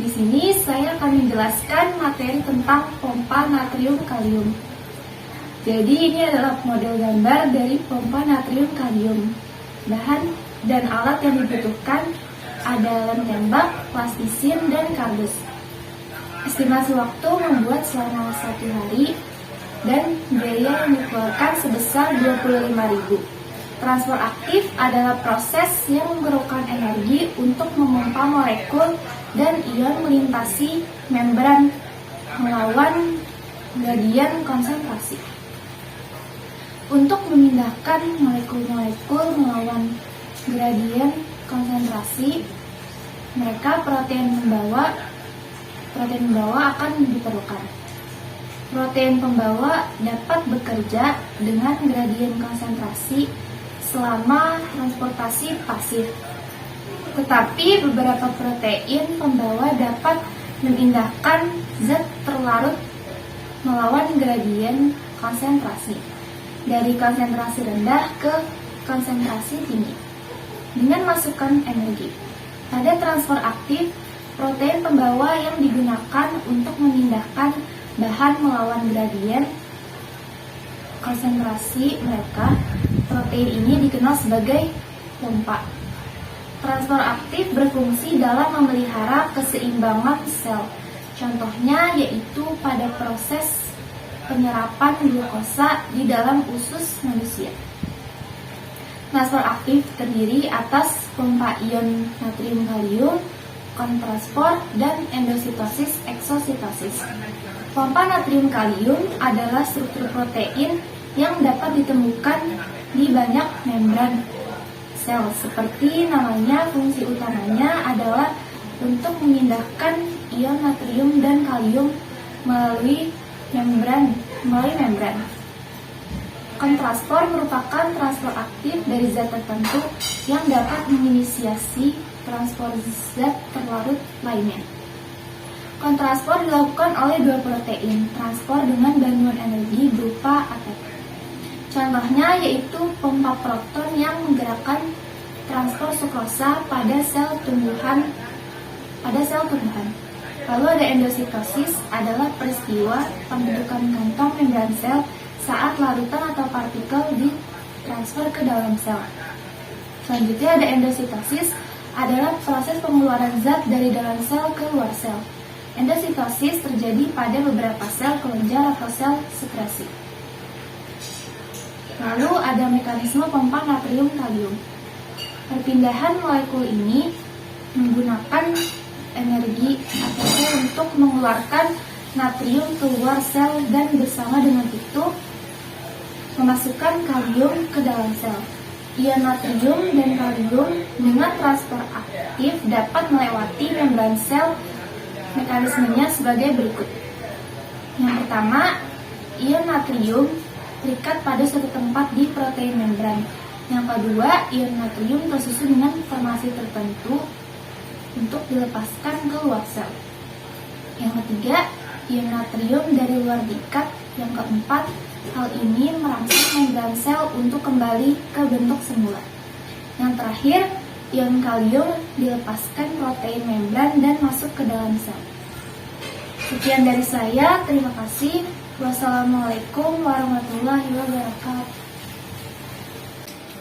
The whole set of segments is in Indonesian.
Di sini saya akan menjelaskan materi tentang pompa natrium kalium. Jadi ini adalah model gambar dari pompa natrium kalium. Bahan dan alat yang dibutuhkan adalah tembak, plastisin, dan kardus. Estimasi waktu membuat selama 1 hari dan biaya yang dikeluarkan sebesar 25.000. Transport aktif adalah proses yang memerlukan energi untuk memompa molekul dan ion melintasi membran melawan gradien konsentrasi. Untuk memindahkan molekul-molekul melawan gradien konsentrasi, protein pembawa akan diperlukan. Protein pembawa dapat bekerja dengan gradien konsentrasi selama transportasi pasif. Tetapi beberapa protein pembawa dapat memindahkan zat terlarut melawan gradien konsentrasi dari konsentrasi rendah ke konsentrasi tinggi dengan masukan energi. Pada transport aktif, protein pembawa yang digunakan untuk memindahkan bahan melawan gradien konsentrasi mereka, protein ini dikenal sebagai pompa. Transport aktif berfungsi dalam memelihara keseimbangan sel. Contohnya yaitu pada proses penyerapan glukosa di dalam usus manusia. Transport aktif terdiri atas pompa ion natrium kalium, kontransport, dan endositosis eksositosis. Pompa natrium kalium adalah struktur protein yang dapat ditemukan di banyak membran sel. Seperti namanya, fungsi utamanya adalah untuk memindahkan ion natrium dan kalium melalui membran. Kontransport merupakan transport aktif dari zat tertentu yang dapat menginisiasi transport zat terlarut lainnya. Kontransport dilakukan oleh 2 protein transport dengan bantuan energi berupa ATP. Contohnya yaitu pompa proton yang menggerakkan transport sukrosa pada sel tumbuhan. Lalu ada endositosis, adalah peristiwa pembentukan kantong membran sel saat larutan atau partikel ditransfer ke dalam sel. Selanjutnya ada endositosis, adalah proses pengeluaran zat dari dalam sel ke luar sel. Endositosis terjadi pada beberapa sel kelenjar atau sel sekresi. Lalu ada mekanisme pompa natrium kalium. Perpindahan molekul ini menggunakan energi ATP untuk mengeluarkan natrium keluar sel dan bersama dengan itu memasukkan kalium ke dalam sel. Ion natrium dan kalium dengan transport aktif dapat melewati membran sel. Mekanismenya sebagai berikut. Yang pertama, ion natrium terikat pada suatu tempat di protein membran. Yang kedua, ion natrium tersusun dengan formasi tertentu untuk dilepaskan ke luar sel. Yang ketiga, ion natrium dari luar diikat. Yang keempat, hal ini merangsang membran sel untuk kembali ke bentuk semula. Yang terakhir, ion kalium dilepaskan protein membran dan masuk ke dalam sel. Sekian dari saya, terima kasih. Wassalamualaikum warahmatullahi wabarakatuh.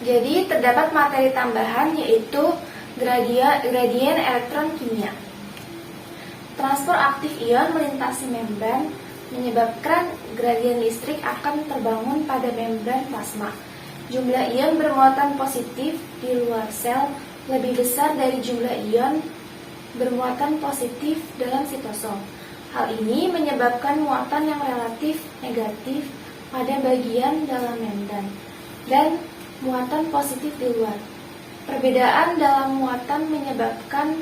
Jadi terdapat materi tambahan yaitu gradien elektron kimia. Transport aktif ion melintasi membran menyebabkan gradien listrik akan terbangun pada membran plasma. Jumlah ion bermuatan positif di luar sel lebih besar dari jumlah ion bermuatan positif dalam sitosom. Hal ini menyebabkan muatan yang relatif negatif pada bagian dalam membran dan muatan positif di luar. Perbedaan dalam muatan menyebabkan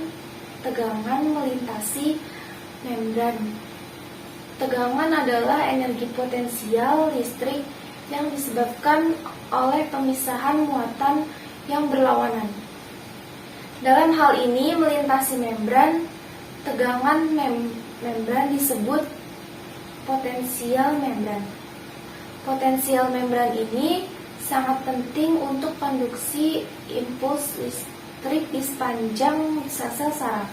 tegangan melintasi membran. Tegangan adalah energi potensial listrik yang disebabkan oleh pemisahan muatan yang berlawanan. Dalam hal ini melintasi membran, tegangan membran disebut potensial membran. Potensial membran ini sangat penting untuk konduksi impuls listrik di sepanjang sel-sel saraf.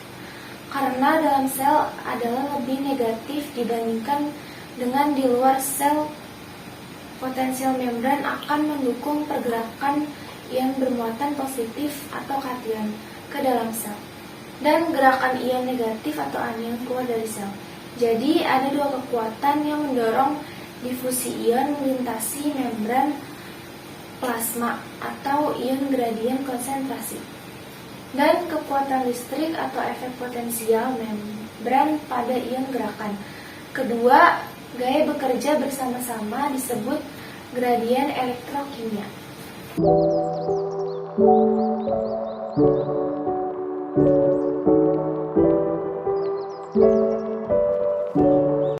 karena dalam sel adalah lebih negatif dibandingkan dengan di luar sel. Potensial membran akan mendukung pergerakan ion bermuatan positif atau kation ke dalam sel dan gerakan ion negatif atau anion keluar dari sel. Jadi ada dua kekuatan yang mendorong difusi ion melintasi membran plasma atau ion gradien konsentrasi, dan kekuatan listrik atau efek potensial membran pada ion gerakan. Kedua gaya bekerja bersama-sama disebut gradien elektrokimia.